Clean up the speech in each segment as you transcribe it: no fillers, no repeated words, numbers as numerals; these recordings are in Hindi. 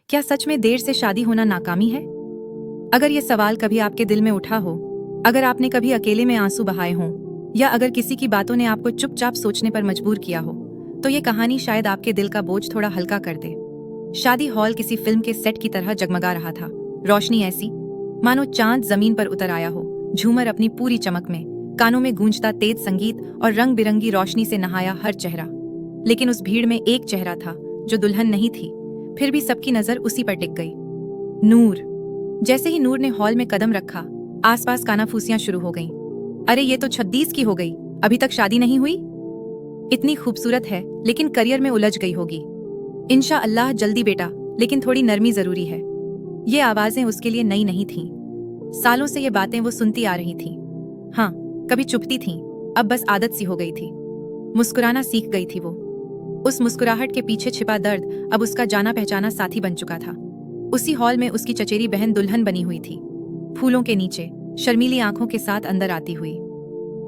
क्या सच में देर से शादी होना नाकामी है? अगर ये सवाल कभी आपके दिल में उठा हो, अगर आपने कभी अकेले में आंसू बहाए हों, या अगर किसी की बातों ने आपको चुपचाप सोचने पर मजबूर किया हो, तो ये कहानी शायद आपके दिल का बोझ थोड़ा हल्का कर दे। शादी हॉल किसी फिल्म के सेट की तरह जगमगा रहा था। रोशनी ऐसी मानो चांद जमीन पर उतर आया हो, झूमर अपनी पूरी चमक में, कानों में गूंजता तेज संगीत और रंग बिरंगी रोशनी से नहाया हर चेहरा। लेकिन उस भीड़ में एक चेहरा था जो दुल्हन नहीं थी, फिर भी सबकी नजर उसी पर टिक गई। नूर। जैसे ही नूर ने हॉल में कदम रखा, आसपास कानाफूसियां शुरू हो गईं। अरे ये तो 36 की हो गई, अभी तक शादी नहीं हुई? इतनी खूबसूरत है लेकिन करियर में उलझ गई होगी। इंशाअल्लाह जल्दी बेटा, लेकिन थोड़ी नरमी जरूरी है। ये आवाजें उसके लिए नई नहीं थीं। सालों से ये बातें वो सुनती आ रही थीं। हाँ, कभी चुपती थीं, अब बस आदत सी हो गई थी। मुस्कुराना सीख गई थी वो। उस मुस्कुराहट के पीछे छिपा दर्द अब उसका जाना पहचाना साथी बन चुका था। उसी हॉल में उसकी चचेरी बहन दुल्हन बनी हुई थी, फूलों के नीचे, शर्मीली आंखों के साथ अंदर आती हुई।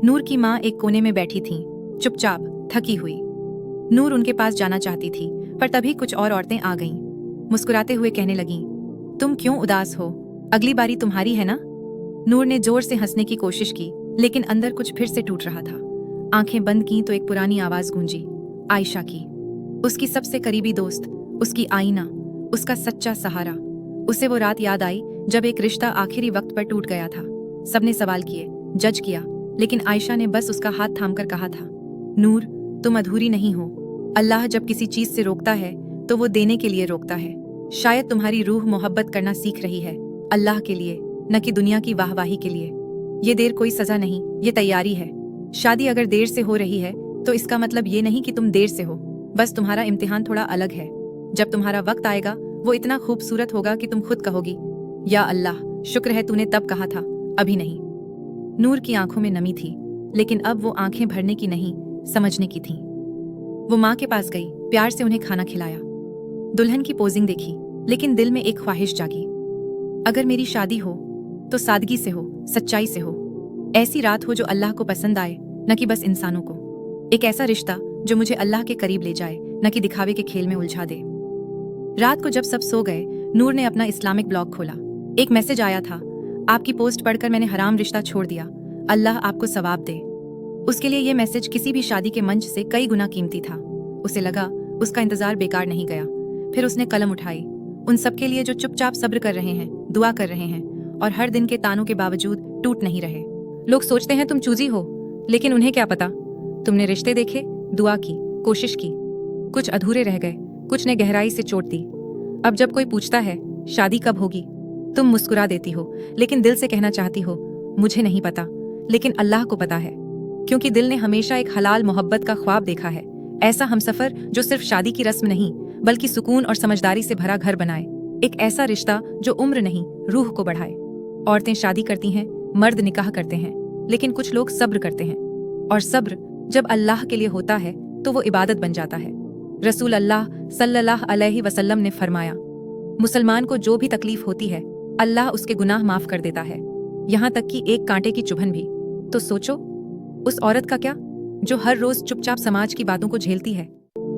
नूर की माँ एक कोने में बैठी थीं, चुपचाप, थकी हुई। नूर उनके पास जाना चाहती थी, पर तभी कुछ और औरतें आ गईं। मुस्कुराते हुए कहने लगीं, तुम क्यों उदास हो? अगली बारी तुम्हारी है ना? नूर ने जोर से हंसने की कोशिश की, लेकिन अंदर कुछ फिर से टूट रहा था। आंखें बंद की तो एक पुरानी आवाज गूंजी, आयशा की। उसकी सबसे करीबी दोस्त, उसकी आईना, उसका सच्चा सहारा। उसे वो रात याद आई जब एक रिश्ता आखिरी वक्त पर टूट गया था। सबने सवाल किए, जज किया, लेकिन आयशा ने बस उसका हाथ थामकर कहा था, नूर, तुम अधूरी नहीं हो। अल्लाह जब किसी चीज से रोकता है तो वो देने के लिए रोकता है। शायद तुम्हारी रूह मोहब्बत करना सीख रही है, अल्लाह के लिए, न कि दुनिया की वाहवाही के लिए। ये देर कोई सजा नहीं, ये तैयारी है। शादी अगर देर से हो रही है तो इसका मतलब ये नहीं कि तुम देर से हो, बस तुम्हारा इम्तिहान थोड़ा अलग है। जब तुम्हारा वक्त आएगा वो इतना खूबसूरत होगा कि तुम खुद कहोगी, या अल्लाह, शुक्र है तूने तब कहा था, अभी नहीं। नूर की आंखों में नमी थी, लेकिन अब वो आंखें भरने की नहीं, समझने की थीं। वो माँ के पास गई, प्यार से उन्हें खाना खिलाया। दुल्हन की पोजिंग देखी, लेकिन दिल में एक ख्वाहिश जागी, अगर मेरी शादी हो तो सादगी से हो, सच्चाई से हो। ऐसी रात हो जो अल्लाह को पसंद आए, न कि बस इंसानों को। एक ऐसा रिश्ता जो मुझे अल्लाह के करीब ले जाए, न कि दिखावे के खेल में उलझा दे। रात को जब सब सो गए, नूर ने अपना इस्लामिक ब्लॉग खोला। एक मैसेज आया था, आपकी पोस्ट पढ़कर मैंने हराम रिश्ता छोड़ दिया, अल्लाह आपको सवाब दे। उसके लिए यह मैसेज किसी भी शादी के मंच से कई गुना कीमती था। उसे लगा उसका इंतजार बेकार नहीं गया। फिर उसने कलम उठाई, उन सबके लिए जो चुपचाप सब्र कर रहे हैं, दुआ कर रहे हैं, और हर दिन के तानों के बावजूद टूट नहीं रहे। लोग सोचते हैं तुम चूजी हो, लेकिन उन्हें क्या पता, तुमने रिश्ते देखे, दुआ की, कोशिश की, कुछ अधूरे रह गए, कुछ ने गहराई से चोट दी। अब जब कोई पूछता है शादी कब होगी, तुम मुस्कुरा देती हो, लेकिन दिल से कहना चाहती हो, मुझे नहीं पता, लेकिन अल्लाह को पता है। क्योंकि दिल ने हमेशा एक हलाल मोहब्बत का ख्वाब देखा है, ऐसा हमसफर जो सिर्फ शादी की रस्म नहीं, बल्कि सुकून और समझदारी से भरा घर बनाए। एक ऐसा रिश्ता जो उम्र नहीं, रूह को बढ़ाए। औरतें शादी करती हैं, मर्द निकाह करते हैं, लेकिन कुछ लोग सब्र करते हैं, और सब्र जब अल्लाह के लिए होता है तो वो इबादत बन जाता है। रसूल अल्लाह सल्लल्लाहु अलैहि वसल्लम ने फरमाया, मुसलमान को जो भी तकलीफ होती है अल्लाह उसके गुनाह माफ कर देता है, यहाँ तक कि एक कांटे की चुभन भी। तो सोचो, उस औरत का क्या जो हर रोज चुपचाप समाज की बातों को झेलती है?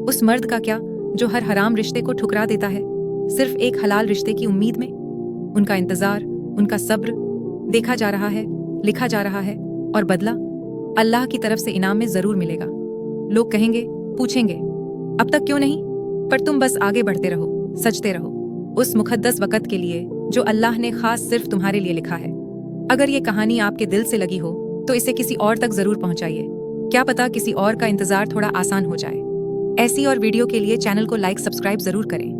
उस मर्द का क्या जो हर हराम रिश्ते को ठुकरा देता है, सिर्फ एक हलाल रिश्ते की उम्मीद में? उनका इंतजार, उनका सब्र देखा जा रहा है, लिखा जा रहा है, और बदला अल्लाह की तरफ से इनाम में जरूर मिलेगा। लोग कहेंगे, पूछेंगे, अब तक क्यों नहीं? पर तुम बस आगे बढ़ते रहो, सजते रहो, उस मुकद्दस वक़्त के लिए जो अल्लाह ने खास सिर्फ तुम्हारे लिए लिखा है। अगर ये कहानी आपके दिल से लगी हो तो इसे किसी और तक जरूर पहुंचाइए। क्या पता किसी और का इंतजार थोड़ा आसान हो जाए। ऐसी और वीडियो के लिए चैनल को लाइक, सब्सक्राइब जरूर करें।